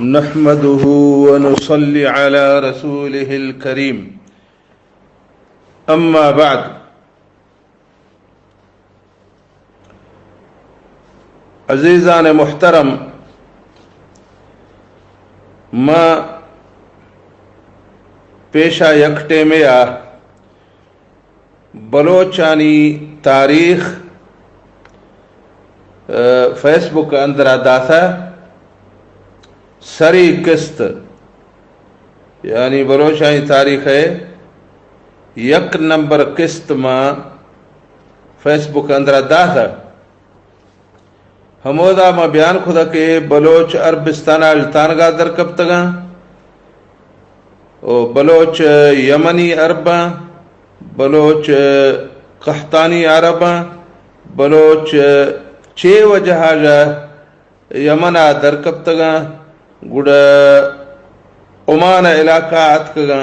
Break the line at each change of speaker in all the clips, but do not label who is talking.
نحمده ونصلي على رسوله الكريم أما بعد عزیزان محترم، ما پیشہ یکٹے میں بلوچانی تاریخ فیس بک اندر داتا سری قسط یعنی بلوچانی تاریخ ہے یک نمبر قسط ما فیس بک اندر داتا ہمودا ما بیان خدا کے بلوچ عربستان التانگا در کبتگا بلوچ یمنی عربا، بلوچ قحطانی عربا، بلوچ چے وجہاجا یمنا در کبتگا گوڑا عمان علاقہ آتکگا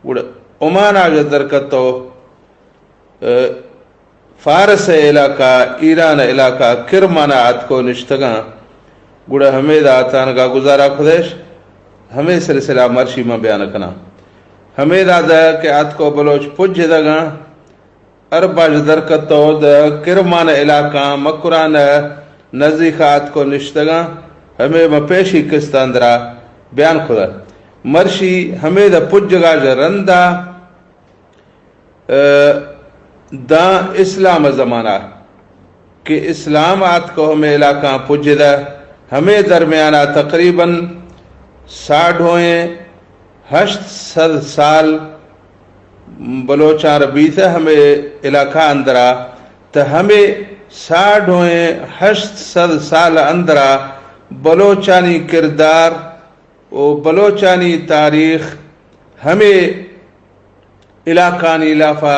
گوڑا عمان آجا در کتو فارس علاقہ ایران علاقہ کرمان آتکو نشتگا گوڑا ہمیں دا آتانگا گزارا خودش ہمیں سلسلہ مرشی میں بیان کنا ہمیں دا کہ آتکو بلوچ پج دگا ارباج در کتو دا کرمان علاقہ مکران نزدیک آتکو نشتگا ہمیں مپیشی قسط اندرا بیان خدا مرشی ہمیں دا پجگا جرندہ دا اسلام زمانہ کہ اسلام آت کو ہمیں علاقہ پجدہ ہمیں درمیانہ تقریباً 60 سال بلوچان ربیتا ہمیں علاقہ اندرا تو ہمیں 60 سال اندرا بلوچانی کردار و بلوچانی تاریخ ہمیں علاقہ نیلافہ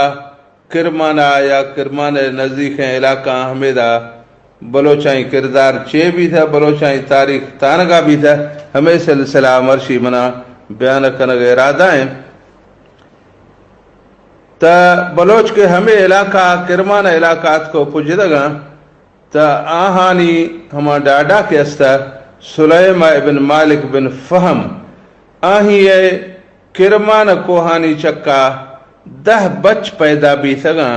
کرمانا یا کرمان نزدیک علاقہ ہمیں دا بلوچانی کردار چے بھی تھا، بلوچانی تاریخ تانگا بھی تھا، ہمیں سلسلہ مرشی منا بیان کنگ ارادہ ہیں تا بلوچ کے ہمیں علاقہ کرمان علاقات کو پجدگا تا آہانی ہما ڈاڈا کے استا سلیمہ ابن مالک بن فہم آہی کرمان کوہانی چکا 10 بچ پیدا بھی تھگا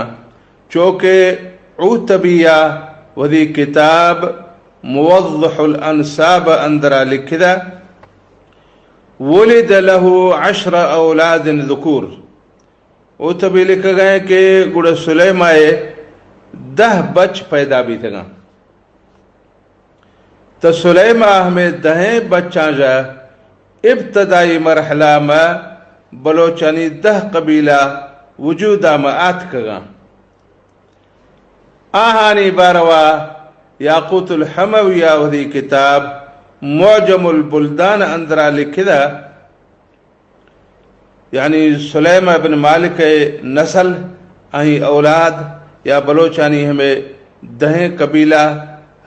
چونکہ عوتبیہ وذی کتاب موضح الانصاب اندرا لکھدا ولد له 10 اولاد ذکور عوتبی لکھ گئے کہ گڑا سلیمہ 10 بچ پیدا بھی تھگا تو سلیمہ ہمیں 10 بچاں جا ابتدائی مرحلہ میں بلوچانی 10 قبیلہ وجودہ میں آتکگا آہانی باروا یاقوت الحمویہ وذی کتاب معجم البلدان اندرا لکھدا یعنی سلیمہ بن مالک نسل آہی اولاد یا بلوچانی ہمیں 10 قبیلہ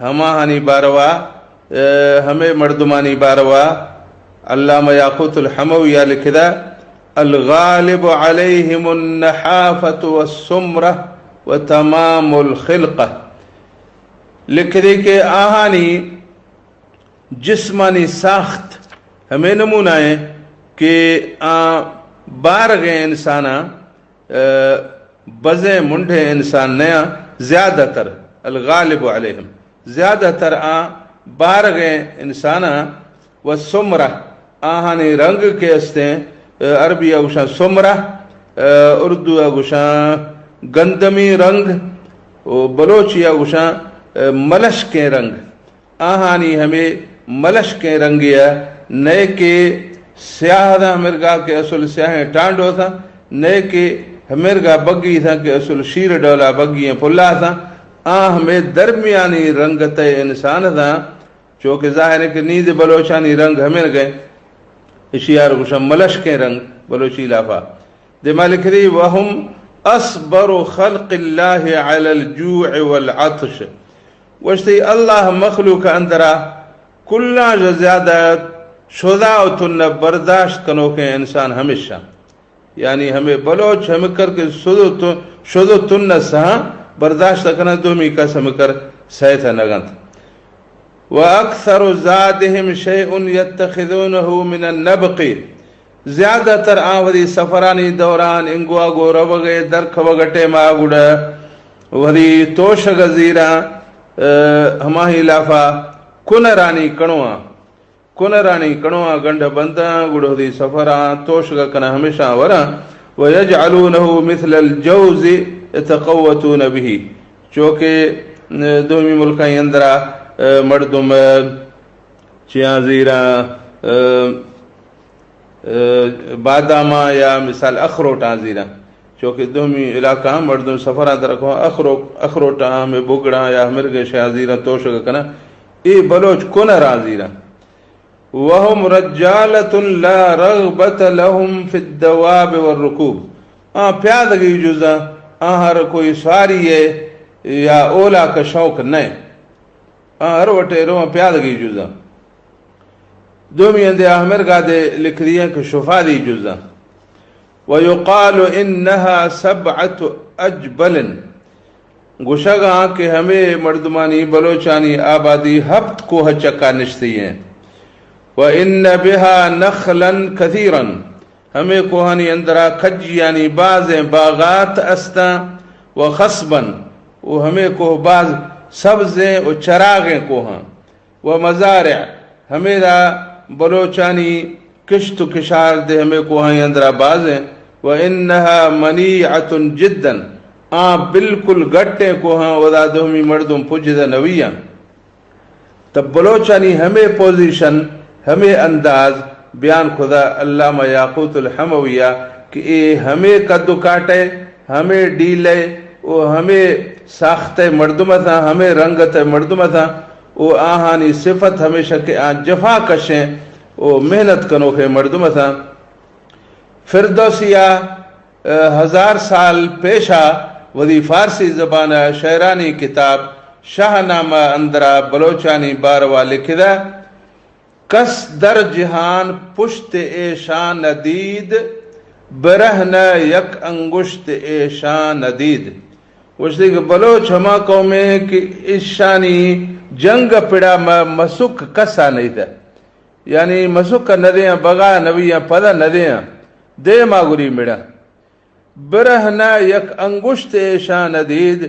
ہماہانی باروا ہمیں مردمانی باروا علامہ یاقوت الحمویہ لکھدا الغالب علیہم النحافت والسمرہ وتمام الخلقہ لکھ دی کہ آہانی جسمانی ساخت ہمیں نمونہ ہے کہ بارغ انسانا بزیں منڈے انسان نیا زیادہ تر الغالب علیہم زیادہ تر بارغ انسانا والسمرہ آہانی رنگ کے استے عربی اگوشاں سمرہ، اردو اگوشاں گندمی رنگ، بلوچی اگوشاں ملش کے رنگ آہانی ہمیں ملش کے رنگیا نئے کے سیاہ تھا مرگا کے اصل سیاہیں ٹانڈو تھا، نئے کے مرگا بگی تھا کہ اصل شیر ڈولا بگیاں پلا تھا ہمیں درمیانی رنگت انسان تھا چونکہ ظاہر ہے کہ نیند بلوچانی رنگ ہمیں گئے اشیار گوشا ملش کے رنگ بلوچی لافا دے مالک دی وہم اصبر خلق اللہ علی الجوع والعطش وشتی اللہ مخلوق اندرا کلنا جو زیادہ شدہ تن برداشت کنو کے انسان ہمیشہ یعنی ہمیں بلوچ ہم کر کے شدو تن سہاں برداشت کرنا دومی کا سم کر سیتا نگنت وَأَكْثَرُ زَادِهِمْ شَيْءٌ يَتَّخِذُونَهُ مِنَ النَّبْقِ زیادہ تر وری سفرانی دوران انگوا گو روگے درخ وگٹے ما گڑا وری توش گزیرا ہماہی لافا کنرانی کڑواں گنڈ بندہ گڑو دی سفرا توش گکنا ہمیشہ ورا وَيَجْعَلُونَهُ مِثْلَ الْجَوْزِ يَتَقَوَّتُونَ بِهِ چونکہ دومی ملکاں اندرا مردم چیاں زیرا باداما یا مثال اخروٹاں زیرا چونکہ دومی علاقہ مردم سفران درکھو اخروٹاں میں بگڑا یا مرگے شاہ زیرا توش گکنا ای بلوچ کنران زیرا وَهُمْ رَجَّالَةٌ لَا رَغْبَةَ لَهُمْ فِي الدَّوَابِ وَالرُّكُوبِ پیادگی جزا ہر کوئی سواری ہے یا اولا کا شوق نہیں ہر وٹے رو پیادگی جزا دومی اندے احمر گادے لکھ دیا کہ شفا دی جزا وَيُقَالُ إِنَّهَا سَبْعَةُ أَجْبَلٍ گوشگاں کہ ہمیں مردمانی بلوچانی آبادی ہفت کوہ چکا نشتی ہیں وَإِنَّ بِهَا نَخْلًا كَثِيرًا ہمیں کوہانی اندرا کھج یعنی بعض باغات استا وخصباً وہ ہمیں کوہ بعض سبزیں و چراغیں کوہاں ومزارع ہمیں دا بلوچانی کشت و کشار دے ہمیں کوہانی اندرا بعضیں وَإِنَّهَا مَنِيعَةٌ جِدًّا بالکل گٹیں کوہاں ودا دومی مردم پجدہ نویاں تب بلوچانی ہمیں پوزیشن ہمیں انداز بیان خدا علامہ یاقوت الحمویہ کہ اے ہمیں قدو کاٹے ہمیں ڈیلے او ہمیں ساخت مردم تھا ہمیں رنگت مردم تھا او آہانی صفت ہمیشہ کہ آن جفا کشیں او محنت کنو کے مردم تھا فردوسیہ 1000 سال پیشہ ودی فارسی زبان شعرانی کتاب شاہنامہ اندرا بلوچانی باروا لکھدا کس در جہان پشت ایشان ندید برہن یک انگشت ایشان ندید اس لیے کہ بلوچ ہما قوم ہے کہ ایشانی جنگ پڑا مسک کسا نہیں تھا یعنی مسک ندیاں بغا نویاں پدا ندیاں دے ماگری مڑا برہن یک انگشت ایشان ندید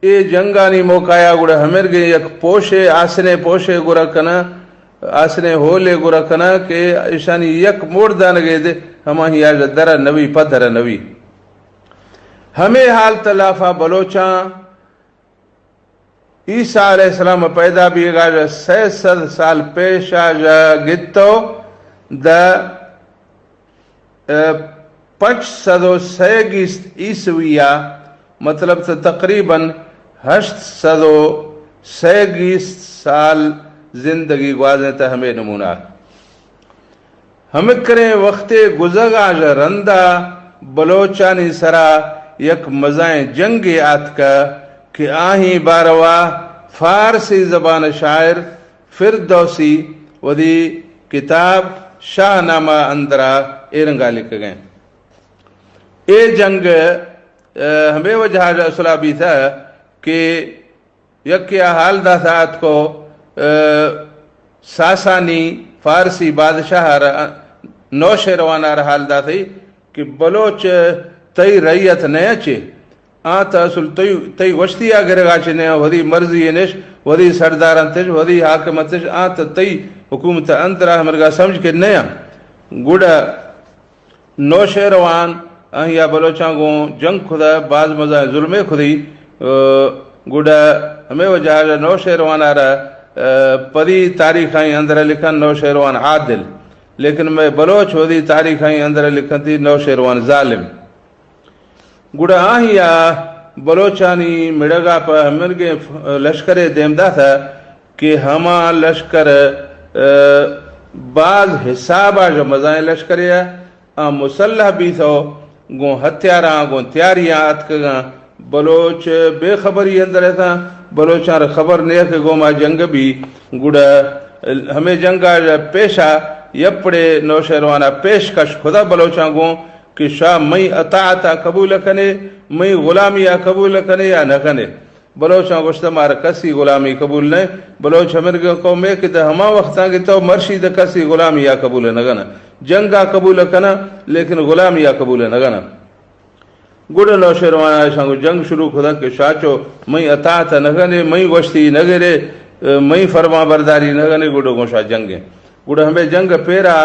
اے جنگانی موقعیا گڑا ہمر گئے یک پوشے آسنے پوشے گڑا کنا آسنے ہولے گرا کنا کہ ایشانی یک موڑ دان گئے دے ہماہی آج درہ نوی پدھر نوی ہمیں حال تلافہ بلوچاں عیسیٰ علیہ السلام پیدا بھی گا 600 سال پیش آجا گتو دا 530 عیسویہ مطلب تقریباً 830 سال زندگی گوازیں تا ہمیں نمونہ ہمیں کریں وقت گزگا رندہ بلوچانی سرا یک مزائیں جنگ آت کا کہ آہی باروا فارسی زبان شاعر فردوسی ودی کتاب شاہنامہ اندرا ایرنگا لکھ گئے اے جنگ ہمیں وجہ اصلا بھی تھا کہ یکیا حال دا ساتھ کو ساسانی فارسی بادشاہ نوش روانہ حال دا تھی کہ بلوچ تی ریت نیا چے آتا اصل تی وشتی آگر گاچے نیا ودی مرضی نش ودی سرداران تش ودی حاکمت تش آتا تی حکومت اندرہ مرگا سمجھ کے نیا گوڑا نوش روان یا بلوچاں گو جنگ خدا بعض مزہ ظلم خودی گوڑا ہمیں وجہ نوش روانہ رہا پری تاریخیں اندر لکھن نو شیروان عادل لیکن میں بلوچ ودی تاریخیں اندر لکھن تھی نو شیروان ظالم گڑا آہیا بلوچانی مڑگا پا ہمرگے لشکر دیمدہ تھا کہ ہما لشکر بعض حسابہ جو مزائیں لشکریا مسلح بھی تھو گو ہتھیاراں گو تیاریاں آتکگاں بلوچ بے خبری اندر تھا بلوچان خبر نہیں کہ گوما جنگ بھی گڑا ہمیں جنگا پیشا یپڑے نوشیروانہ پیشکش خدا بلوچان گو کہ شاہ میں اطاعتا قبول کنے میں غلامیہ قبول کنے یا نہ کنے بلوچاں گوشت مار کسی غلامی قبول نہیں بلوچ ہمرگ قوم ہے کہ ہما وقتاں کی تو مرشید کسی غلامی یا قبول نگنا جنگا قبول کنا لیکن غلامی یا قبول نگنا گڑ نوشیروان شانگو جنگ شروع خدا کہ شاچو میں اطاعت نگنے میں گوشتی نگرے میں فرما برداری نگنے گڑو گوشا جنگیں گڑ ہمیں جنگ پیرا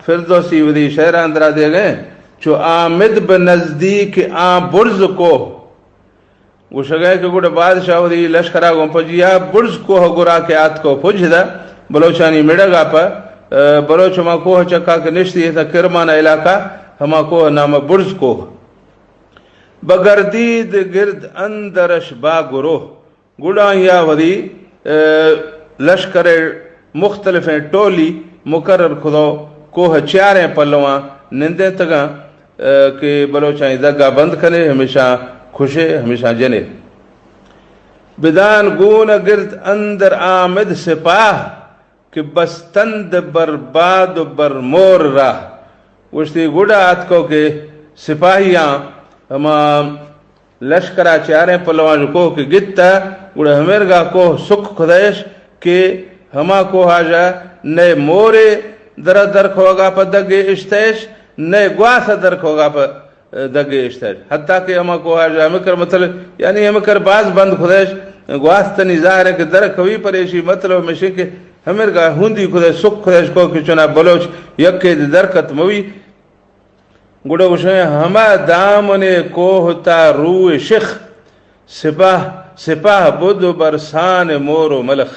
فردوسی ودی شہر اندرا دے گئے چو آمد بنزدیک آ برز کو گوش گئے کہ گڑ بادشاہ ودی لشکرا گو پجیا برز کو گرا کے آت کو پج دا بلوچانی مڑگا پا بلوچ ما کوہ چکا کے نشتی تھا کرمان علاقہ ہما کوہ نام برز کوہ بگردید گرد اندرش با گروہ گڑا یا ودی لشکر مختلف ٹولی مقرر خدو کوہ چاریں پلواں نندے تگاں کہ بلوچائیں دگا بند کرے ہمیشہ خوشے ہمیشہ جنے بدان گون گرد اندر آمد سپاہ کہ بستند برباد برمور راہ وشتی گوڑا آت کو کہ سپاہیاں ہما لشکرہ چاریں پلوان کو کہ گتا گوڑا ہمیرگا کو سکھ خدایش کہ ہما کو آجا نئے مورے در درک ہوگا پا دگے اشتیش نئے گواس درک ہوگا پا دگے اشتیش حتیٰ کہ ہما کو آجا ہمکر مطلب یعنی ہمکر باز بند خدایش گواس تنی ظاہر ہے کہ درک ہوئی پریشی مطلب ہمیشہ کہ ہمیرگا ہوندی خدایش سکھ خدایش کو کہ چنا بلوچ یکی درکت موی گوڑا گوشنے ہما دامنے کوہتا روح شخ سپاہ بدو برسان مور و ملخ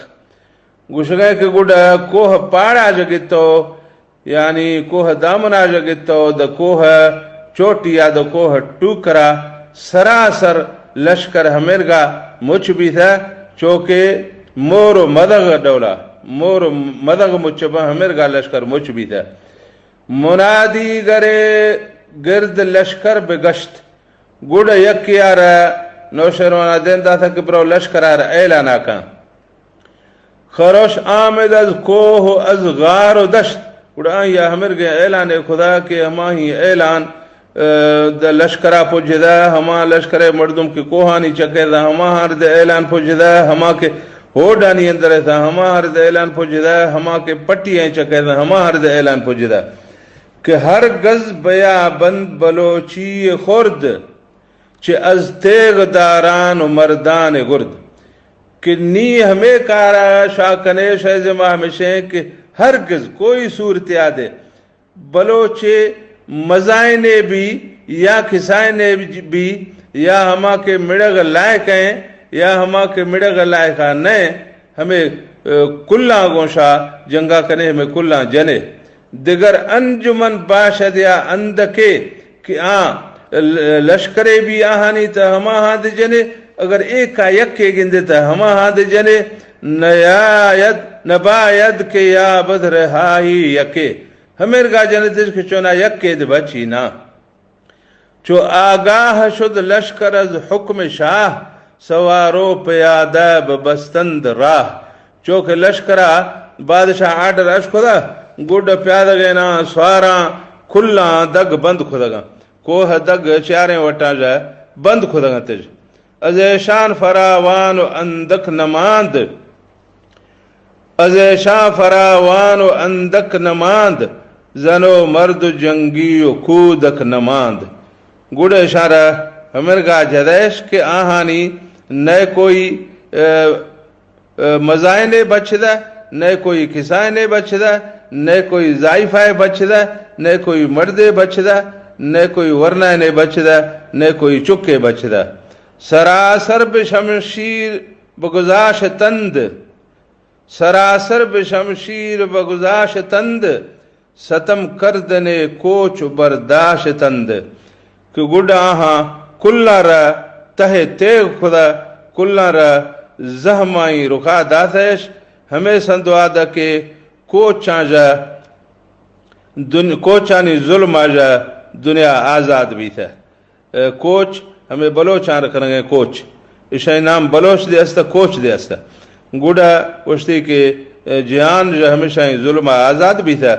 گوش گئے کہ گوڑا کوہ پاڑا جگتو یعنی کوہ دامنا جگتو دا کوہ چوٹی یا دا کوہ ٹوکرا سراسر لشکر ہمیرگا مچ بھی تھا چوکے مور و مدغ ڈولا مور و مدغ مچبا ہمیرگا لشکر مچ بھی تھا منادی گرے گرد لشکر بگشت گوڑا یکی آرہ نوشیروانہ دیندہ تھا کہ برو لشکر آرہ اعلانہ کان خروش آمد از کوہ از غار و دشت گوڑا یا ہمر گئے اعلان خدا کہ ہما ہی اعلان دا لشکرہ پوجدہ ہما لشکر مردم کی کوہانی چکے دا ہما ہر دا اعلان پوجدہ ہما کے ہوڈانی اندر تھا ہما ہر دا اعلان پوجدہ ہما کے پٹی ہیں چکے دا ہما ہر دا اعلان پوجدہ کہ ہر گز بیا بند بلوچی خورد چھ از تیغ داران و مردان گرد کہ نی ہمیں کارا شاکنے شہزمہ ہمیشہ کہ ہرگز کوئی صورت یاد ہے بلوچے مزائنے بھی یا کسائنے بھی یا ہما کے مڑگ لائق ہیں یا ہما کے مڑگ لائق نہیں ہمیں کلہ گوشا جنگا کنے ہمیں کلہ جنے دیگر انجمن باشد یا اندکے کہ لشکرے بھی آہانی تا ہما ہاں دے جنے اگر ایک کا یک کے گندے تا ہما ہاں دے جنے نباید کے یا بدر ہائی یکے ہمیرگا جنے تیز کچونا یک کے دے بچی نا چو آگاہ شد لشکر از حکم شاہ سوارو پیادہ ببستند راہ چوکہ لشکرہ بادشاہ آڈر اش خدا گوڑ پیادہ گئنا سواراں کھلاں دگ بند خدا کوہ دگ چاریں وٹا جائے بند خدا تیج ازیشان فراوان و اندک نماند ازیشان فراوان و اندک نماند زنو مرد جنگی و کودک نماند گوڑ اشارہ ہمرگا جدیش کے آہانی نئے کوئی مزائنے بچدہ نئے کوئی کسائنے بچدہ نئے کوئی ضائفہ بچدہ نئے کوئی مردے بچدہ نئے کوئی ورنہ بچدہ نئے کوئی چکے بچدہ سراسر بشمشیر بگزاش تند سراسر بشمشیر بگزاش تند ستم کردنے کوچ برداش تند کہ گڑ آہاں کلہ را تہ تیغ خدا کلہ را زہمائی رکھا داتش ہمیں سندو آدھا کہ کوچانی ظلم آجا دنیا آزاد بھی تھا کوچ ہمیں بلوچان رکھنا گئے کوچ اشائی نام بلوچ دے استا کوچ دے استا گوڑا وشتی کہ جہان جو ہمیشہ ظلم آزاد بھی تھا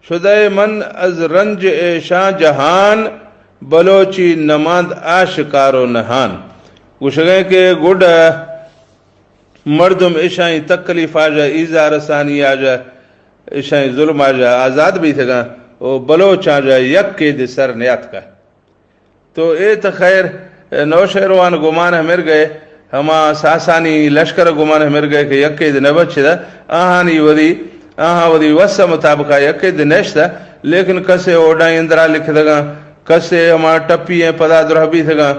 شدہ من از رنج ایشان جہان بلوچی نماند آشکار و نہان گوشگیں کہ گڈ مردم اشائیں تکلیف آجا ایزا رسانی آجا اشائیں ظلم آجا آزاد بھی تھگا او بلوچ آجا یک کے دی سر نیات کا تو اے تخیر نوشہروان گمان ہمر گئے ہما ساسانی لشکر گمان ہمر گئے کہ یک کے دی نبچ دا آہانی ودی وسا مطابقہ یک کے دی نشتا لیکن کسے اوڈائیں اندرا لکھ دگا کسے ہما ٹپی ہیں پدا درہبی تھگا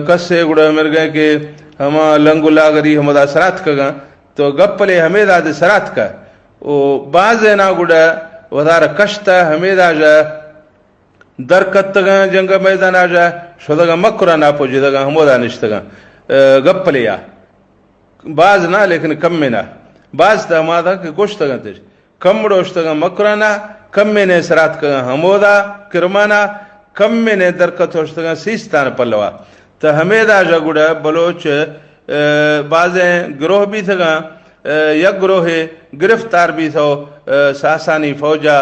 کسے گڑا ہمر گئے کہ ہما لنگو لاغری ہمدا سرات کگا تو گپلے ہمیں دا سرات کا او باز نا گڑا ودار کشتا ہمیں دا جا درکت تگا جنگ میدان آجا شدگا مکرہ نا پوجی دگا ہمودا نشتگا گپلے یا باز نا لیکن کم میں نا باز تا ہمادا کہ گوشتگا تیج کم روشتگا مکرہ نا کم میں نے سرات کگا ہمودا کرمانا کم میں نے درکت ہوشتگا سیستان پلوا تو ہمیں دا جا گڑا بلوچ بازیں گروہ بھی تھگا یک گروہ گرفتار بھی تھو ساسانی فوجا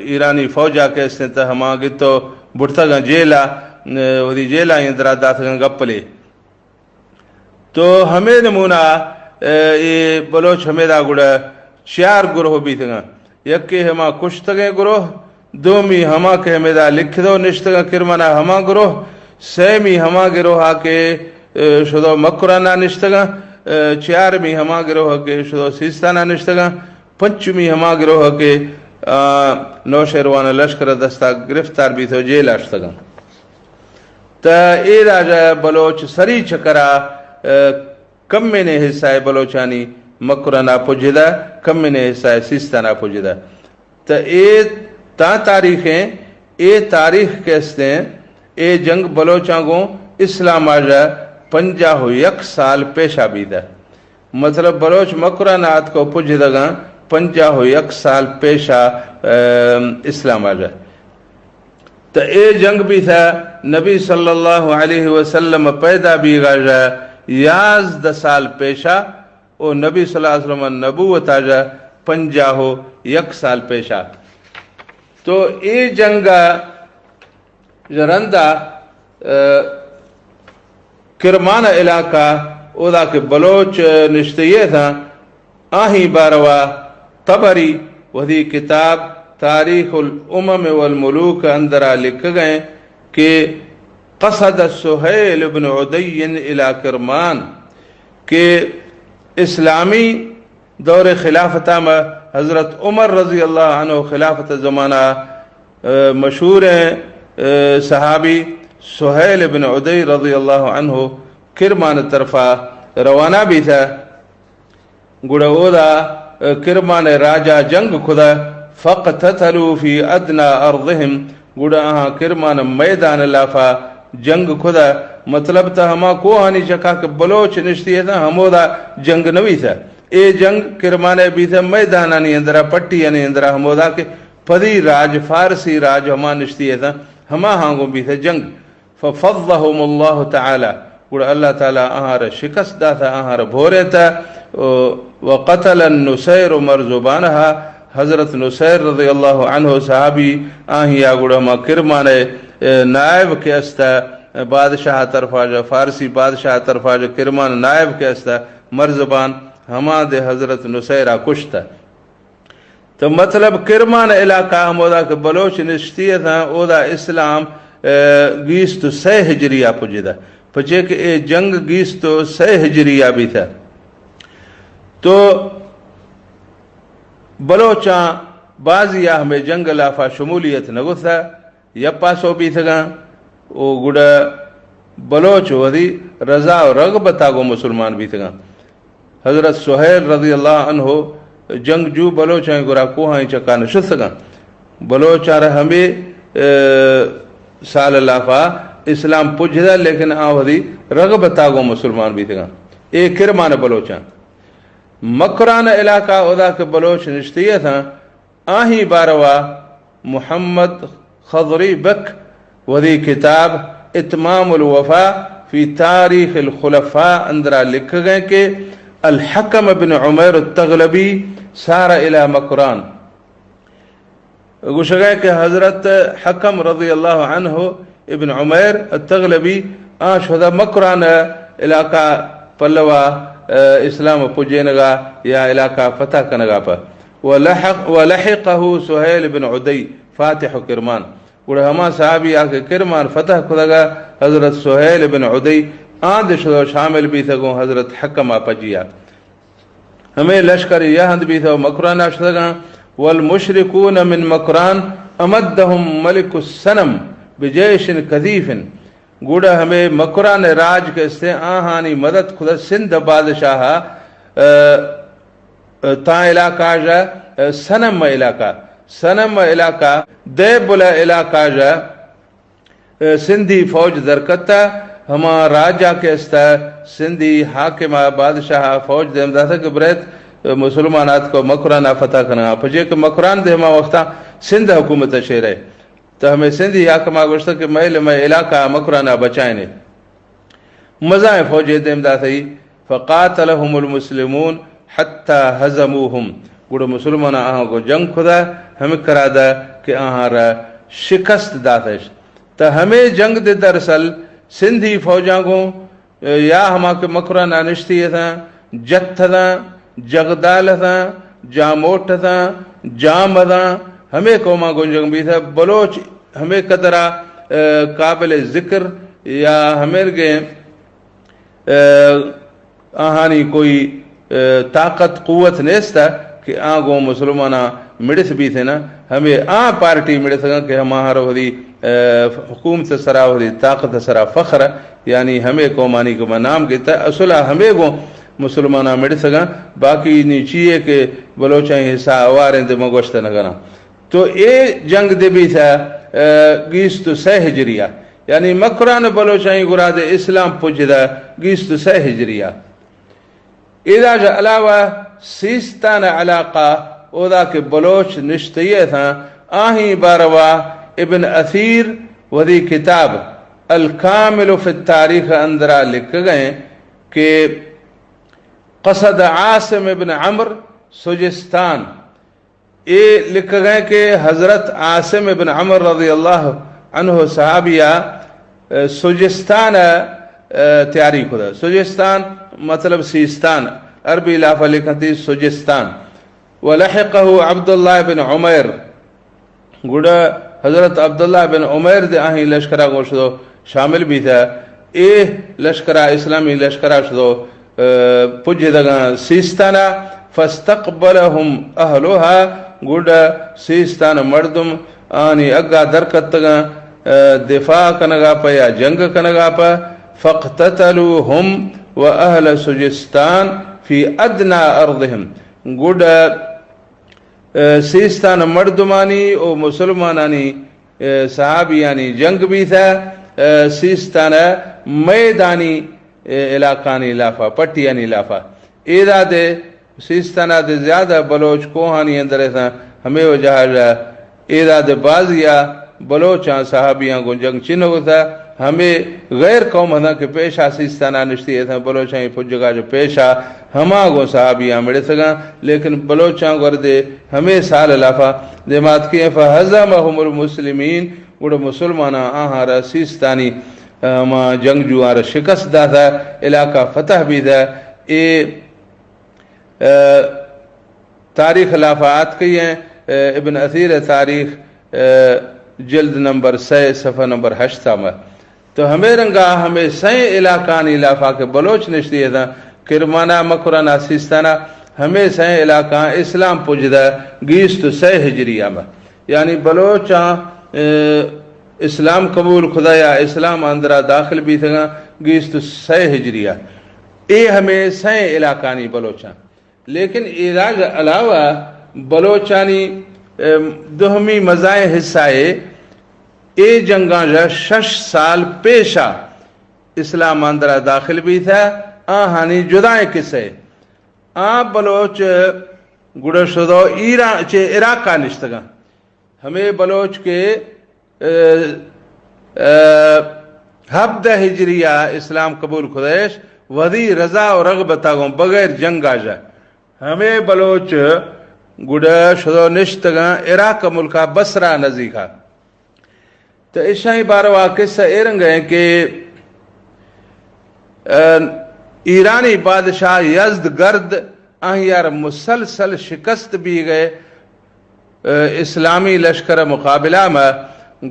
ایرانی فوجا کے اس نے تا ہما گتو بڑھتگا جیلا ودی جیلا اندرا داتگا گپلے تو ہمیں نمونا یہ بلوچ ہمیں دا گڑا 4 گروہ بھی تھگا یک کے ہما کشتگے گروہ دومی ہما کے ہمیں دا لکھ دو نشتگا کرمانا ہما گروہ سیمی ہما گروہ کے شدو مکرانہ نشتگا 4 ہما گروہ کے شدو سیستانہ نشتگا 5 ہما گروہ کے نوشہروان لشکر دستا گرفتار بھی تو جیل اشتگا تا اے راجہ بلوچ سری چکرا کم میں نے حصہ بلوچانی مکرانہ پجدہ کم میں نے حصہ سیستانہ پجدہ تا اے تا تاریخیں اے تاریخ کہستے ہیں اے جنگ بلوچاں کو اسلام آجا 51 سال پیشہ بیدہ مطلب بلوچ مکرانات کو پج دگا 51 سال پیشہ اسلام آجا تو اے جنگ بھی تھا نبی صلی اللہ علیہ وسلم پیدا بھی گاجا 11 سال پیشہ او نبی صلی اللہ علیہ وسلم نبوت آجا 51 سال پیشہ تو اے جنگا جرندہ کرمانہ علاقہ اودا کے بلوچ نشتیے تھا آہی باروا طبری وہی کتاب تاریخ الامم والملوک اندرہ لکھ گئے کہ قصد سہیل بن عدی الى کرمان کہ اسلامی دور خلافتہ میں حضرت عمر رضی اللہ عنہ خلافت زمانہ مشہور ہیں صحابی سہیل بن عدی رضی اللہ عنہ کرمان طرفہ روانہ بھی تھا گڑا اودا کرمان راجہ جنگ خدا فقتتلوا فی ادنا ارضہم گڑا ہاں کرمان میدان لافا جنگ خدا مطلب تھا ہما کوہانی چکا کہ بلوچ نشتی تھا ہمودا جنگ نوی تھا اے جنگ کرمانے بھی تھا میدانانی اندرہ پٹی یعنی اندرہ ہمودا کے پدی راج فارسی راج ہما نشتی تھا ہما ہانگوں بھی تھا جنگ ففضلهم اللہ تعالی گوڑا اللہ تعالی آہارا شکست دا تھا آہارا بھورے تھا وقتل النسیر مرزبانہا حضرت نسیر رضی اللہ عنہ صحابی آہیا گوڑا ہما کرمانے نائب کے استا بادشاہ طرفا جا فارسی بادشاہ طرفا جا کرمان نائب کے استا مرزبان ہما دے حضرت نسیرہ کشتا تو مطلب کرمان علاقہ ہمودا کہ بلوچ نشتی تھا اودا اسلام گیستو 6 ہجریہ پجدہ پچھے کہ اے جنگ گیستو 6 ہجریہ بھی تھا تو بلوچاں بعضی ہمیں جنگ لافا شمولیت نگو تھا یا پاسو بھی تھا او گڑا بلوچ ودی رضا و رغبتا کو مسلمان بھی تھا حضرت سہیل رضی اللہ عنہ جنگ جو بلوچاں گرا کوہاں چکا نشست گا بلوچاں ہمیں سال لافا اسلام پجھدا لیکن آوہدی رغبتا کو مسلمان بھی تھا اے کرمان بلوچاں مکران علاقہ ادا کے بلوچ نشتیہ تھا آہی باروا محمد خضری بک وہی کتاب اتمام الوفا فی تاریخ الخلفاء اندرہ لکھ گئے کہ الحکم بن عمیر التغلبی سار الى مکران گوشگائے کہ حضرت حکم رضی اللہ عنہ ابن عمیر التغلبی شدہ مکران علاقہ پلوا اسلام پجینگا یا علاقہ فتح کنگا پا ولحقہ سہیل بن عدی فاتح کرمان گوڑا ہما صحابی آکے کرمان فتح کدگا حضرت سہیل بن عدی آندھ شدہ شامل بھی تھا حضرت حکم پجیا ہمیں لشکر یہند بھی تھا مکران اشدگا والمشرکون من مکران امدہم ملک السنم بجیش کذیف گوڑا ہمیں مکران راج کے سے آہانی مدد خدا سندھ بادشاہ تا علاقہ جا سنم علاقہ دیبلا علاقہ جا سندھی فوج درکتا ہما راجہ کے استا سندھی حاکمہ بادشاہ فوج دے امداد کہ بریت مسلمانات کو مکرانہ فتح کرنا پجے کہ مکران دے ہما وقتا سندھ حکومت شیر ہے تو ہمیں سندھی حاکمہ گوشتا کہ میں علاقہ مکرانہ بچائنے مزائیں فوجی دے امداد ہے فقاتلہم المسلمون حتی حزموہم گوڑا مسلمان آہاں کو جنگ خدا ہمیں کرا دا کہ آہاں را شکست داتش تو ہمیں جنگ دے دراصل سندھی فوجاں کو یا ہما کے مکرانہ نشتی تھا جت تھا جگدال تھا جاموٹ تھا جام تھا ہمیں قوما کو جنگ بھی تھا بلوچ ہمیں قدرہ قابل ذکر یا ہمیں گئے آہانی کوئی طاقت قوت نیستا کہ آگو مسلمانہ مڑس بھی تھے نا ہمیں پارٹی مڑس گا کہ ہمارا ہوئی حکومت سرا ہوئی طاقت سرا فخر یعنی ہمیں قومانی کو نام کہتا ہے اصلہ ہمیں کو مسلمانہ مڑس گا باقی نہیں چاہیے کہ بلوچائیں حصہ آواریں دے مگوشت نگنا تو اے جنگ دے بھی تھا 23 ہجریہ یعنی مکران بلوچائیں گراد اسلام پجدہ 23 ہجریہ اذا جا علاوہ سیستان علاقہ اودا کے بلوچ نشتیے تھا آہیں باروا ابن اثیر وہی کتاب الکامل فی التاریخ اندرا لکھ گئے کہ قصد عاصم ابن عمر سجستان یہ لکھ گئے کہ حضرت عاصم ابن عمر رضی اللہ عنہ صحابیہ سجستان تیاری خدا سجستان مطلب سیستان عربی لافہ لکھتی سجستان ولحقہ عبداللہ بن عمیر گوڑا حضرت عبداللہ بن عمیر دے آہیں لشکرہ گوشدو شامل بھی تھا اے لشکرہ اسلامی لشکرہ شدو پجھ دگا سیستانہ فاستقبلہم اہلوہا گوڑا سیستان مردم آنی اگا درکت گا دفاع کنگا پا یا جنگ کنگا پا فاقتتلوہم و اہل سجستان فی ادنا ارضہم گوڑا سیستان مردمانی و مسلمانانی صحابیانی جنگ بھی تھا سیستان میدانی علاقانی لافہ پٹیانی لافہ ایدہ دے سیستانہ دے زیادہ بلوچ کوہانی اندر تھا ہمیں وجہ ایدہ دے بازیہ بلوچاں صحابیاں کو جنگ چنو تھا ہمیں غیر قوم ہدا کہ پیشہ سیستانہ نشتی تھا بلوچاں پجگا جو پیشہ ہما گو صحابیاں مڑے سگا لیکن بلوچاں گردے ہمیں سال لافا دیمات کیے فہزمہم المسلمین گوڑا مسلمانہ آہارا سیستانی ہما جنگ جو آرہ شکست دا تھا علاقہ فتح بھی تھا اے تاریخ لافات کی ہیں ابن اثیر تاریخ جلد نمبر 6 صفحہ نمبر 8 میں تو ہمیں رنگا ہمیں سائیں علاقانی لافا کے بلوچ نشتی تھا کرمانہ مکرانہ سیستانہ ہمیں سائیں علاقہ اسلام پجدہ 23 ہجریہ میں یعنی بلوچاں اسلام قبول خدایا اسلام اندرہ داخل بھی تھا 23 ہجریہ اے ہمیں سائیں علاقانی بلوچاں لیکن ایراج علاوہ بلوچانی دہمی مزائیں حصائے اے جنگاں جا 6 سال پیشہ اسلام اندرہ داخل بھی تھا آہانی جدائیں کسے بلوچ گڑا شدو عراق کا نشتگاں ہمیں بلوچ کے 17 ہجریہ اسلام قبول خدیش وذی رضا و رغبتہ گوں بغیر جنگ آ جائے ہمیں بلوچ گڑا شدو نشتگا عراق ملکا بسرا نزیکا تو اشائی باروا قصہ ایرنگ ہے کہ ایرانی بادشاہ یزدگرد آہیار مسلسل شکست بھی گئے اسلامی لشکر مقابلہ میں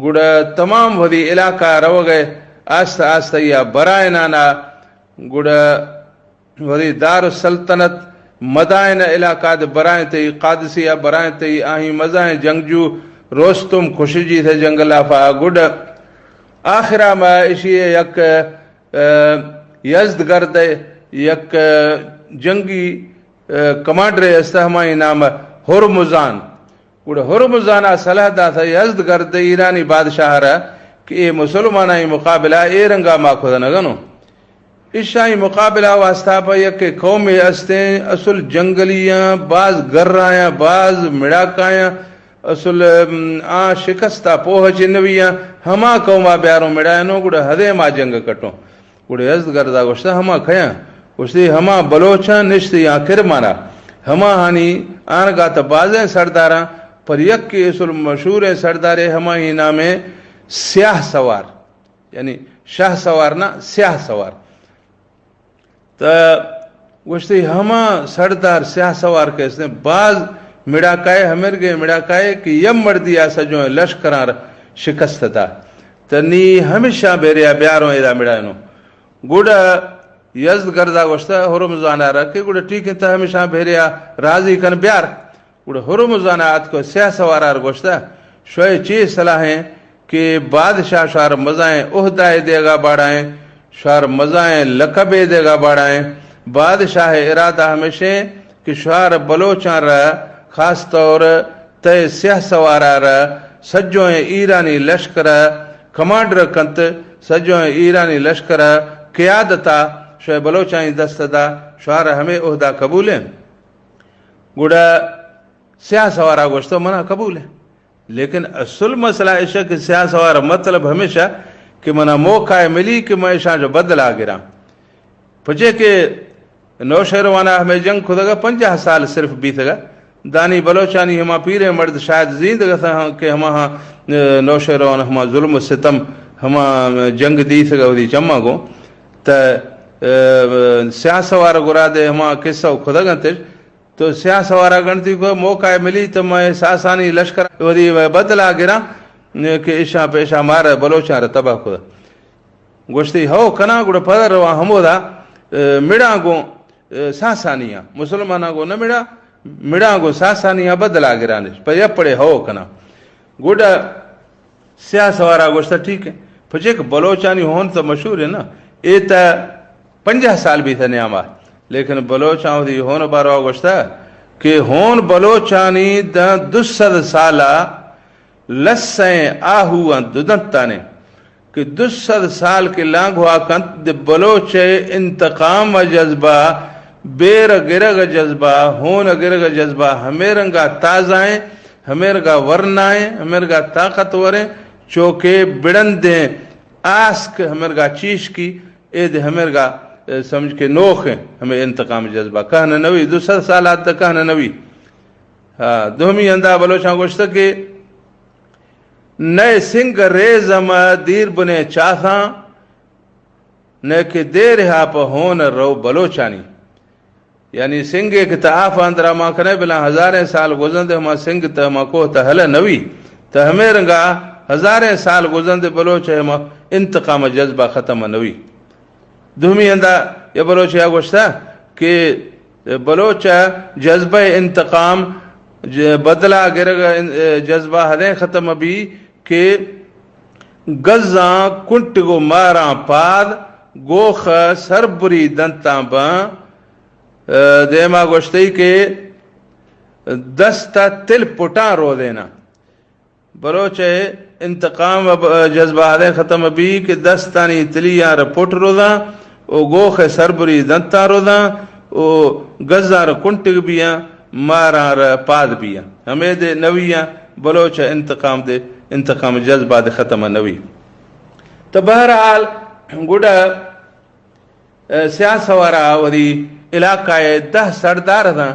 گڑا تمام ودی علاقہ رو گئے آستہ آستہ یا برائے نانا گڑا ودی دار السلطنت مدائن علاقہ دے برائے تی قادسیہ برائے تی آہی مزائیں جنگجو روستم خوشی تھے جنگلہ فا گڑا آخرہ میں اسی یک یزدگرد یک جنگی کمانڈر استہمائی نام ہرمزان گڑا ہرمزانہ صلاح دا تھا یزدگرد ایرانی بادشاہ رہا کہ یہ مسلمانائی مقابلہ اے رنگا ما خود نگنو اشائی مقابلہ واسطہ پا یک قومی استیں اصل جنگلیاں بعض گرائیاں بعض مڑاکائیاں اصل شکستہ پوہ چنویاں ہما قومہ بیاروں مڑائنو گڑا ہدے ما جنگ کٹوں گڑا یزدگردہ گوشتا ہما کھیاں گوشتی ہما بلوچاں نشتی آخر مانا ہما ہانی آنگا تا بازیں سرداراں پر یک کی اصل مشہور سردارے ہما ہی نامے سیاہ سوار یعنی شاہ سوار نا سیاہ سوار تا گوشتی ہما سردار سیاہ سوار کے اس نے بعض مڑاکائے ہمر گئے مڑاکائے کہ یم مردی آسا جو ہے لشکران شکست تا تنی ہمیشہ بیریا بیاروں ایدہ مڑائنو گوڑا یزدگردہ گوشتا ہرمزانہ رکھے گوڑا ٹھیک ہے تا ہمیشہ بیریا راضی کن بیار گوڑا ہرمزانہ آت کو سیاہ سوارار گوشتا شوئے چیز صلاحیں کہ بادشاہ شار مزائیں عہدہ دے گا باڑائیں شار مزائیں لقبے دے گا باڑائیں بادشاہ ارادہ ہمیشہ کہ شار بلوچاں رہا خاص طور تے سیاہ سوارا رہا سجوں ایرانی لشکر کمانڈر کنت سجوں ایرانی لشکر قیادتا شوئے بلوچائیں دستدا شار ہمیں عہدہ قبول ہیں گوڑا سیاہ سوارا گوشتو منع قبول ہے لیکن اصل مسئلہ ایشا کہ سیاہ سوارا مطلب ہمیشہ کہ منع موقع ملی کہ میں ایشا جو بدلا گرا پچھے کہ نوشہروانہ ہمیں جنگ خودگا 50 سال صرف بیتگا دانی بلوچانی ہما پیرے مرد شاید زیندگا تھا کہ ہما نوشہروانہ ہما ظلم و ستم ہما جنگ دی تھگا ودی چمہ گو تا سیاہ سوارا گرا دے ہما قصہ خودگا تیش تو سیاہ سوارا گنتی کو موقع ملی تو میں ساسانی لشکر ودی بدلا گرا کہ ایشا پیشا مارا بلوچان را تباہ خدا گوشتی ہو کنا گوڑا پدر روان ہمو دا مڑا گو ساسانیاں مسلمانہ گو نہ مڑا گو ساسانیاں بدلا گرانش پر یہ پڑے ہو کنا گوڑا سیاہ سوارا گوشتا ٹھیک ہے پچھے کہ بلوچانی ہون تو مشہور ہے نا اے تا 50 سال بھی تھا نیامات لیکن بلوچان دی ہون باروا گوشتا کہ ہون بلوچانی دا 200 سالہ لسیں آہوان دودنتانے کہ 200 سال کے لانگ ہوا کنت بلوچ انتقام و جذبہ بیر گرگ جذبہ ہون گرگ جذبہ ہمیرنگا تازائیں ہمیرنگا ورنائیں ہمیرنگا طاقتوریں چوکے بڑندیں آسک ہمیرنگا چیش کی اید ہمیرنگا سمجھ کے نوخ ہیں ہمیں انتقام جذبہ کہنا نوی 200 سالات تک کہنا نوی دومی اندہ بلوچان گوشتا کہ نئے سنگ ریزم دیر بنے چاہاں نہ کہ دیر ہا پا ہون رو بلوچانی یعنی سنگ ایک تعاف اندرہ ماں کنے بلا 1000 سال گزند ہما سنگ تا ہما کوہ تا حل نوی تا ہمیں رنگا 1000 سال گزند بلوچ ہما انتقام جذبہ ختم نوی دومی اندہ یہ بلوچ یا گوشتا کہ بلوچ جذبہ انتقام بدلا گرگ جذبہ حدیں ختم بھی کہ گزاں کنٹ گو ماراں پاد گوخ سربری دنتاں باں دیما گوشتی کہ دستا تل پٹاں رو دینا بلوچ انتقام جذبہ حدیں ختم بھی کہ دستانی تلیاں report row the O گوخ سربری دنتاں row the O گزاں can't بیاں ماراں پاد بیاں ہمیں دے نویاں بلوچ انتقام جذبہ دے ختم نوی تو بہرحال گوڑا سیاہ سوارا ودی علاقہ 10 سردار تھا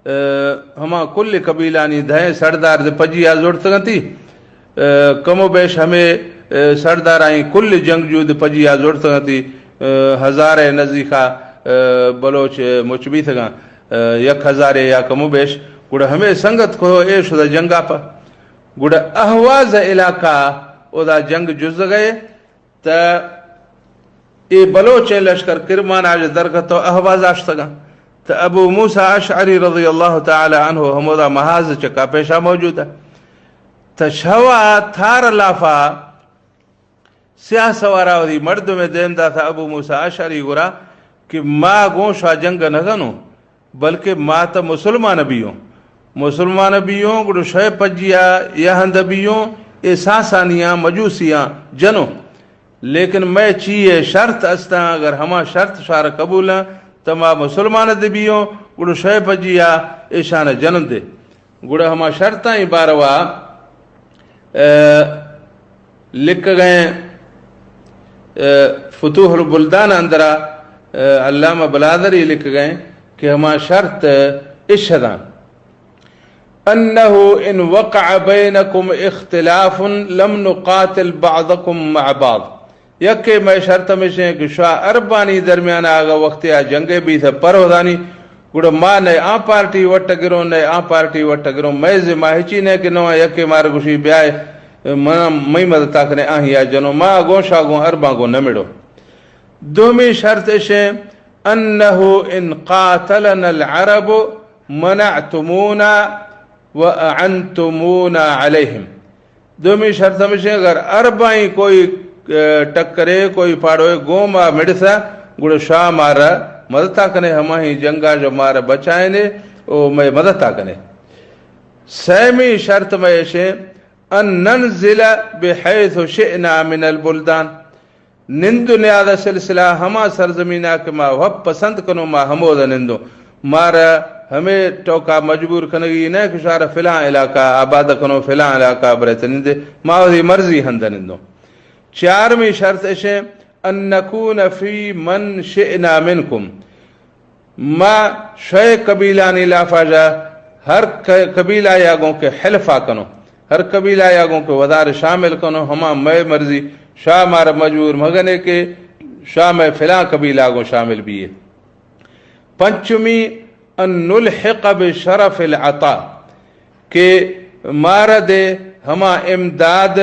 ہما کل قبیلانی دھائیں سردار دے پجی آزوڑت گتی کم و بیش ہمیں سردار آئیں کل جنگجو دے پجی آزوڑت گتی ہزار نزدیکا بلوچ مچبی تھگا 1000 یا کم و بیش گوڑا ہمیں سنگت کو ایش دا جنگا پا گوڑا احواز علاقہ او دا جنگ جز گئے تا ای بلوچ لشکر کرمان آج درگتو احواز آشتگا تا ابو موسیٰ اشعری رضی اللہ تعالی عنہ ہمودا محاذ چکا پیشا موجود ہے تا شوا تھار لافا سیاہ سوارا ودی مرد میں دیم دا تھا ابو موسیٰ اشعری گورا کہ ما گونشا جنگ نگنو بلکہ ما تا مسلمان بیوں گڑو شے پجیا یہند بیوں اے ساسانیاں مجوسیاں جنو لیکن میں چیئے شرط استا اگر ہما شرط شار قبول تما مسلمان دے بیوں گڑو شے پجیا ایشان جنم دے گڑا ہما شرطاں باروا لکھ گئے فتوح البلدان اندرا علامہ بلادری لکھ گئے کہ ہما شرط اشہدان انہو ان وقع بینکم اختلاف لم نقاتل بعضکم مع بعض یکے میں شرط میں سے کہ شاہ اربانی درمیان آگا وقتی جنگے بھی تھا پر ہو دانی گوڑا ماں نئے آن پارٹی وٹ گروں نئے آن پارٹی وٹ گروں میں زماہچی نے کہ نوہ یکے مار گوشی بیائے میں مدد تاکنے آہی آ جنو ماں گون شاہ گون اربان گون نمڑو دومی شرط سے انہو ان قاتلنا العرب منعتمونا وَأَعَنْتُمُونَ عَلَيْهِمْ دومی شرط ہمیشہ اگر اربائیں کوئی ٹکرے کوئی پاڑوئے گوما مڑسا گوڑا شاہ مارا مدتا کنے ہمیں جنگا جو مارا بچائیں نے او میں مدتا کنے سیمی شرط میں ایشے ان ننزل بحیث شئنا من البلدان نندو نیادہ سلسلہ ہما سرزمینہ کے ما وب پسند کنو ما ہمودہ نندو مارا ہمیں ٹوکا مجبور کنگی نہیں کہ شارہ فلان علاقہ آباد کنو فلان علاقہ برت نندے ماوذی مرضی ہندہ نندو چارمی شرط اشے ان نکون فی من شئنا منکم ما شئے قبیلانی لافاجا ہر قبیلہ یاگوں کے حلفہ کنو ہر قبیلہ یاگوں کے وزار شامل کنو ہما میں مرضی شاہ مارا مجبور مگنے کے شاہ میں فلان قبیلہ کو شامل بھی ہے پنچمی ان نلحق بشرف العطا کہ مارا دے ہما امداد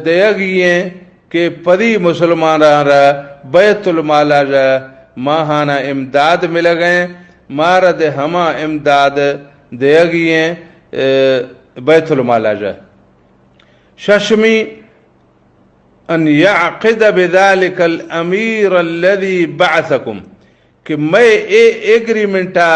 دیگئیں کہ پدی مسلمان را بیت المالا جا ماہانا امداد مل گئے مارا دے ہما امداد دیگئیں بیت المالا جا ششمی ان یعقد بذلك الامیر الذي بعثکم کہ میں ایگریمنٹا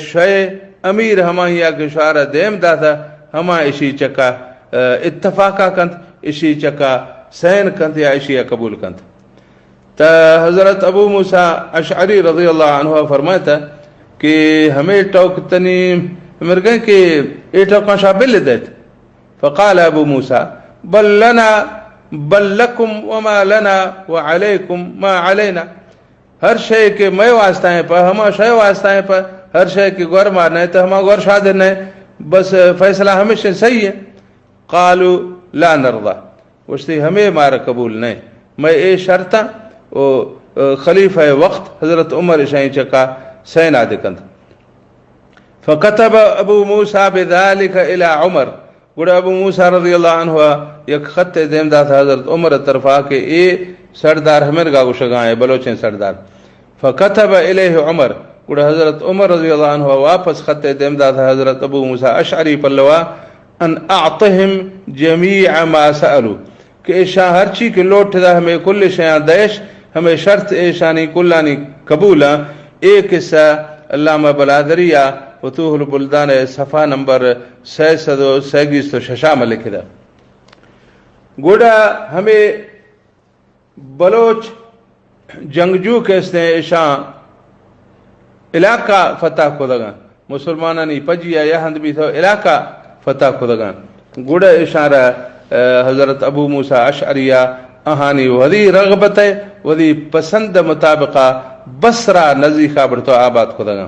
شے امیر ہماہیا کے شعرہ دیم دا تھا ہما اشی چکا اتفاقہ کنت اشی چکا سین کنت یا اشیاء قبول کنت تا حضرت ابو موسیٰ اشعری رضی اللہ عنہ فرماتا کہ ہمیں ٹوکتنی مرگیں کہ اے ٹوکاں شابل دیت فقال ابو موسیٰ بل لکم وما لنا وعلیکم ما علینا ہر شے کے میں واسطہ ہیں پر ہما شے واسطہ ہیں پر ہر شے کی گور مارنا ہے تو ہما گور شادر نہیں بس فیصلہ ہمیشہ صحیح ہے قالوا لا نرضى وشتی ہمیں مارا قبول نہیں میں اے شرطہ خلیفہ وقت حضرت عمر شاہی چکا سین آدھکند فکتب ابو موسیٰ بذالک الى عمر گوڑا ابو موسیٰ رضی اللہ عنہ یک خط دیم دا تھا حضرت عمر طرفا کہ اے سردار ہمیں گا گوشگائیں بلوچیں سردار فکتب الیہ عمر گوڑا حضرت عمر رضی اللہ عنہ واپس خط دیم دا تھا حضرت ابو موسیٰ اشعری پلوا ان اعطہم جمیع ما سألو کہ ایشاں ہر چی کے لوٹ دا ہمیں کل شیعان دیش ہمیں شرط ایشانی کلانی قبولا ایک حصہ علامہ بلادریہ فتوح البلدان صفحہ نمبر 636 میں لکھے دا گوڑا ہمیں بلوچ جنگجو کہتے ہیں ایشاں علاقہ فتح کو دگا مسلمانانی پجیا یہاں بھی تھا علاقہ فتح کو دگا گوڑا اشارہ حضرت ابو موسیٰ اشعریہ اہانی وذی رغبت ہے وذی پسند مطابقہ بسرہ نزیخہ بڑھتو آباد کو دگا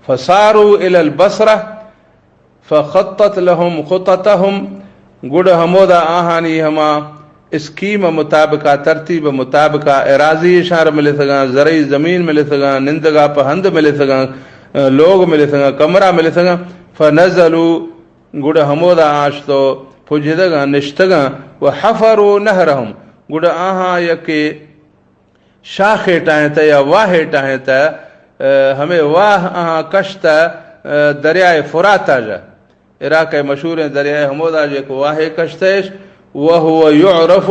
فصاروا الى البصرہ فخطت لهم خطتهم گڑ ہمودا آہانی ہما اسکیم مطابقہ ترتیب مطابقہ اراضی اشار ملے سگا زرعی زمین ملے سگا نندگا پہند ملے سگا لوگ ملے سگا کمرہ ملے سگا فنزلوا گڑ ہمودا آشتو پجدگا نشتگا وحفروا نہرہم گڑ آہاں یکے شاخے ٹائیں تا یا واہے ٹائیں تا ہمیں واہ آہاں کشتا دریائے فراتا جا عراق مشہور ہیں دریائے حمودہ جو ایک واہ کشتیش وہو یعرف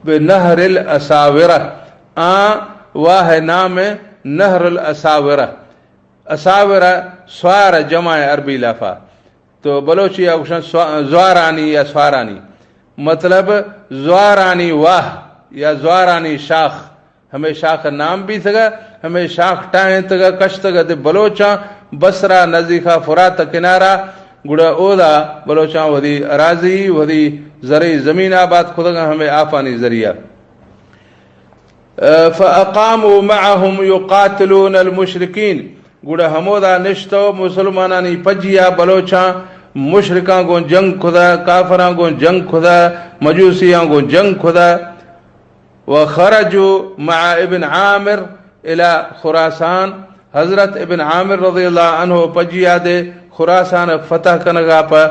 بنہر الاساورہ واہ نام نہر الاساورہ اساورہ سوار جمع عربی لفظ تو بلوچی زوارانی یا سوارانی مطلب زوارانی واہ یا زوارانی شاخ ہمیں شاخ نام بھی تھگا ہمیں شاخ ٹائیں تگا کشتگا دے بلوچاں بصرہ نزدیکا فرات کنارہ گڑا اودا بلوچاں ودی اراضی ودی زرعی زمین آباد خودگا ہمیں آفانی ذریعہ فاقاموا معهم يقاتلون المشرکین گڑا ہمودا نشتو مسلمانانی پجیا بلوچاں مشرکاں کو جنگ خدا کافراں کو جنگ خدا مجوسیاں کو جنگ خدا وخرجوا مع ابن عامر الى خراسان حضرت ابن عامر رضی اللہ عنہ پجیا دے خراسان فتح کنگا پا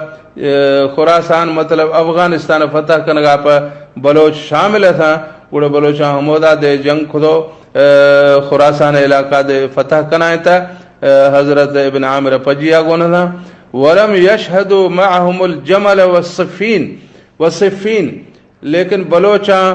خراسان مطلب افغانستان فتح کنگا پا بلوچ شامل تھا گوڑا بلوچاں ہمودا دے جنگ خدو خراسان علاقہ دے فتح کنائیں تا حضرت ابن عامر پجیا گونا تھا ولم یشہدوا معهم الجمل والصفین لیکن بلوچاں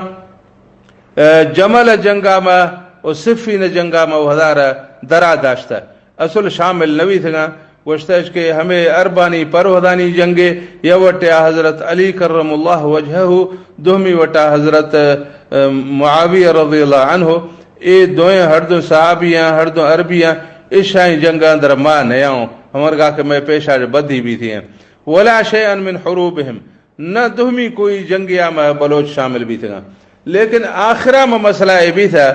جمل جنگا میں اور صفین جنگا میں وہدارہ درا داشتا اصل شامل نوی تھا گوشتاش کہ ہمیں اربانی پروہدانی جنگے یا وٹیا حضرت علی کرم اللہ وجہہ دومی وٹا حضرت معاویہ رضی اللہ عنہ اے دوئیں ہر دو صحابیاں ہر دو عربیاں اشائیں جنگاں در ماں نیاؤں ہمار گاہ کہ میں پیشہ بدھی بھی تھی ہیں ولا شیئن من حروبہم نہ دومی کوئی جنگیاں میں بلوچ شامل بھی تھا لیکن آخرہ میں مسئلہ یہ بھی تھا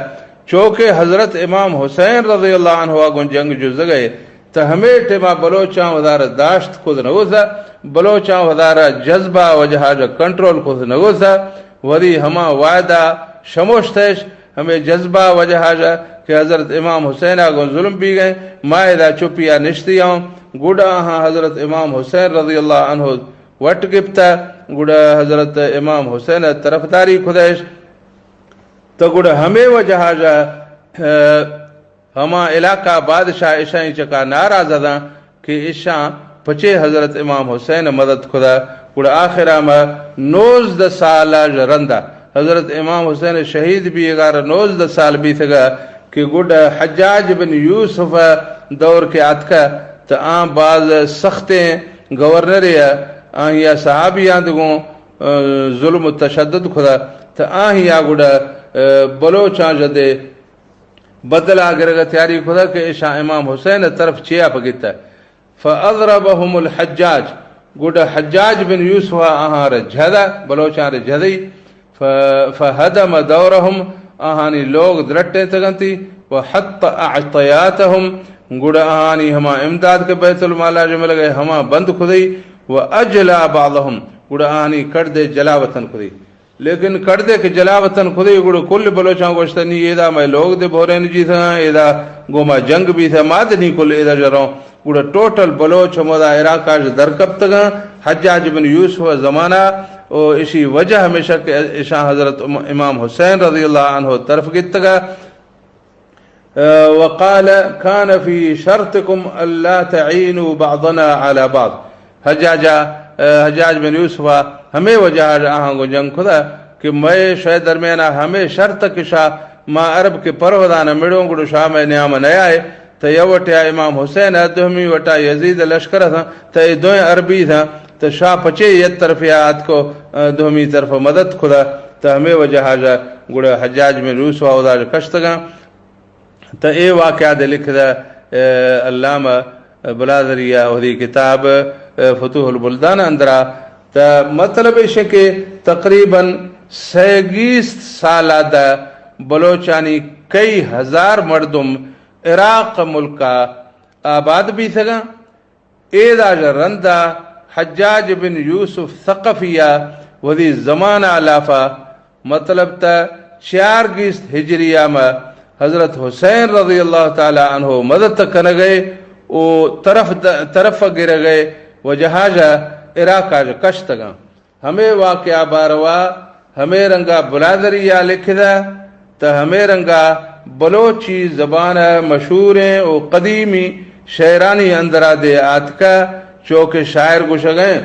چونکہ حضرت امام حسین رضی اللہ عنہ آگون جنگ جو زگئے تو ہمیں ٹیما بلوچاں ودارہ داشت خود نگو تھا بلوچاں ودارہ جذبہ وجہا جو کنٹرول خود نگو تھا وری ہما وعدہ شموشتش ہمیں جذبہ وجہا جا کہ حضرت امام حسین آگون ظلم بھی گئے مائدہ چپیا نشتی آؤں گوڑا ہاں حضرت امام حسین رضی اللہ عنہ وٹ گپتا گوڑا حضرت امام حسین طرفداری خودش تو گوڑا ہمیں وجہا جا ہما علاقہ بادشاہ عشائیں چکا ناراض دا کہ عشاں پچے حضرت امام حسین مدد خدا گوڑا آخرہ میں 19 سال رندہ حضرت امام حسین شہید بھی اگار 19 سال بھی تھگا کہ گوڑا حجاج بن یوسف دور کے آتکا تو آن بعض سختیں گورنر یا صحابیاں دگوں ظلم و تشدد خدا تو آہی آگوڑا بلوچاں جدے بدلا گرگا تیاری خدا کہ عشاء امام حسین طرف چیا پگتا فاضربهم الحجاج گوڑا حجاج بن یوسف آہاں رجھدا بلوچاں رجھدی فہدم دورهم آہانی لوگ درٹے تگنتی وحط اعطیاتهم گوڑا آہانی ہما امداد کے بیت المالا جو مل گئے ہما بند خدی واجلا بعضهم گوڑا آہانی کڑ دے جلاوطن خدی لیکن کڑ دے کہ جلاوطن خدی گوڑا کل بلوچاں گوشتنی ایدہ میں لوگ دے بھورے نجی تھا ایدہ گوما جنگ بھی تھا مادنی کل ایدہ جراؤں گوڑا ٹوٹل بلوچ ہمودا عراقہ درکب تگا حجاج بن یوسف زمانہ اور اسی وجہ ہمیشہ کہ اشاں حضرت امام حسین رضی اللہ عنہ طرف گتگا وقال كان في شرطكم الا تعينوا بعضنا على بعض حجاج بن یوسف ہمیں وجہ آہاں کو جنگ خدا کہ میں شاید درمیانہ ہمیں شرط کشا ما عرب کے پروہدانہ مڑوں گڑو شاہ میں نیام نیائے تو یہ وٹیا امام حسین دومی وٹا یزید لشکر تھا تو یہ دوئیں عربی تھا تو شاہ پچے یہ طرف یاد کو دومی طرف مدد خدا تو ہمیں وجہ جا گڑا حجاج میں روس واؤدا جو کشتگا تو اے واقعہ دے لکھ دا علامہ بلادریہ وہی کتاب فتوح البلدان اندرا تو مطلب ہے کہ تقریباً 37 سالہ دا بلوچانی کئی ہزار مردم عراق ملکہ آباد بھی سگا ایدا رندا حجاج بن یوسف ثقفیہ ودی زمانہ علافہ مطلب تا 4 ہجریہ میں حضرت حسین رضی اللہ تعالی عنہ مدد کن گئے او طرف گر گئے و جہاجہ عراق آج کشتگاں ہمیں واقعہ باروا ہمیں رنگا بلادریہ لکھدا تا ہمیں رنگا بلوچی زبان مشہوریں او قدیمی شعرانی اندرا دے آتکا چوکے شاعر گوشگیں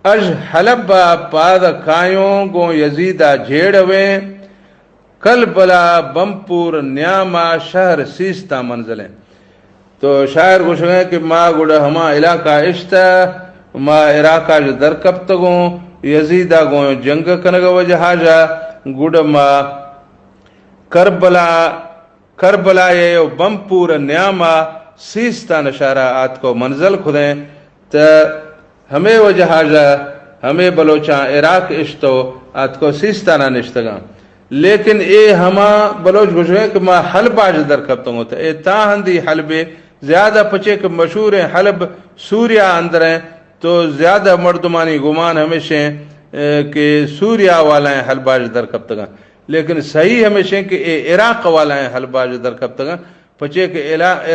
اج حلب پاد کایوں گو یزیدہ جھیڑویں کل بلا بمپور نیاما شہر سیستا منزلیں. تو شاعر گوشگیں کہ ما گوڑا ہما علاقہ اشتا ما عراقہ درکبتگوں یزیدہ گو جنگ کنگا وجہاجا گوڑا ما کربلا یہ بمپور نیاما سیستا نشارہ آت کو منزل خودیں تا ہمیں وجہاجا ہمیں بلوچاں عراق اشتو آت کو سیستانہ نشتگاں لیکن اے ہما بلوچ گوشگیں کہ ما حلب آج درکبتوں ہوتا اے تاہندی حلبے زیادہ پچے کہ مشہور ہیں حلب سوریہ اندر ہیں تو زیادہ مردمانی گمان ہمیشہ کہ سوریہ والا ہیں حلب آج درکبتگاں لیکن صحیح ہمیشہ کہ اے عراق والا ہیں حلب آج درکبتگاں پچے کہ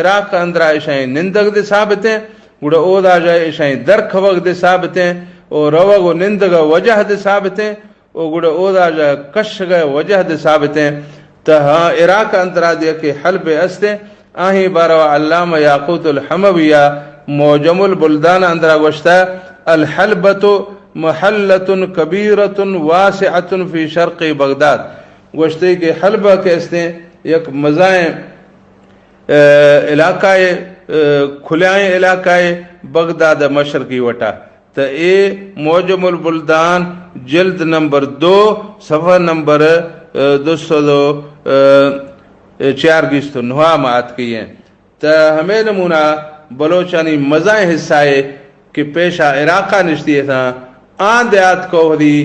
عراق اندرہ اشائیں نندگ دے ثابت ہیں گوڑا او دا جائے اشائیں درک وقت دے ثابت ہیں اور روگ و نندگ وجہ دے ثابت ہیں او گوڑا او دا جائے کشگ وجہ دے ثابت ہیں تا ہاں عراق اندرہ دیا کہ حلب استے آہی بارو علامہ یاقوت الحمویہ موجم البلدان اندرہ گوشتا الحلبت محلت کبیرت واسعت فی شرق بغداد گوشتے کہ حلبہ کے استے یک مزائیں علاقہ کھلائیں علاقہ بغداد مشرقی وٹا تو اے موجم البلدان جلد نمبر 2 صفحہ نمبر 204 مات کی ہیں. تو ہمیں نمونہ بلوچانی مزائیں حصائے کہ پیشہ عراقہ نشتی تھا آن دیات کو دی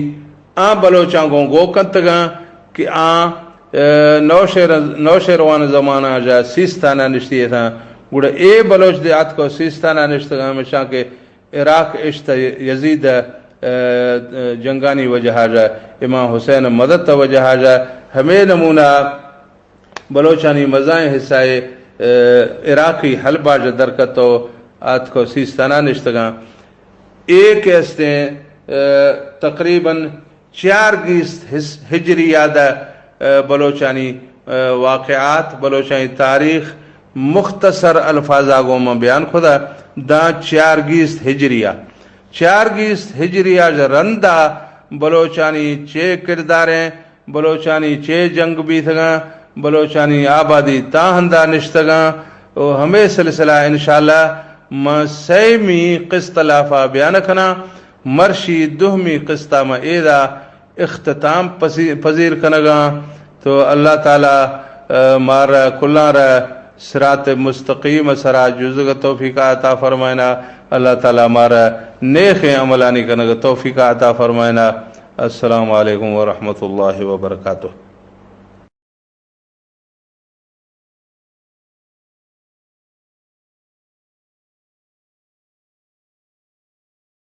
آن بلوچان کو گو کنتگاں کہ آن نوشیروان زمانہ جا سیستانہ نشتی تھا گوڑا اے بلوچ دیات کو سیستانہ نشتگاں ہمیشہ کہ عراق اشتا یزید جنگانی وجہ جا امام حسین مدد وجہ جا ہمیں نمونہ بلوچانی مزائیں حصائے عراقی حلبہ جا درکتو آت کو سیستانہ نشتگاں ایک استے تقریباً 4 ہجری یادہ بلوچانی واقعات بلوچانی تاریخ مختصر الفاظ آگوں میں بیان خدا دا 4 ہجریہ 4 ہجریہ رندہ بلوچانی چے کرداریں بلوچانی چے جنگ بھی تھگاں بلوچانی آبادی تاہندہ نشتگاں ہمیں سلسلہ انشاءاللہ ما 6 قسط لافہ بیان کنا مرشی 2 قسطہ ما ایدہ اختتام پذیر کنگاں. تو اللہ تعالی مارا کلان را صراط مستقیم سرا جزگ توفیق عطا فرمائنا. اللہ تعالی مارا نیک عملانی کنگ توفیق عطا فرمائنا. السلام علیکم ورحمۃ اللہ وبرکاتہ.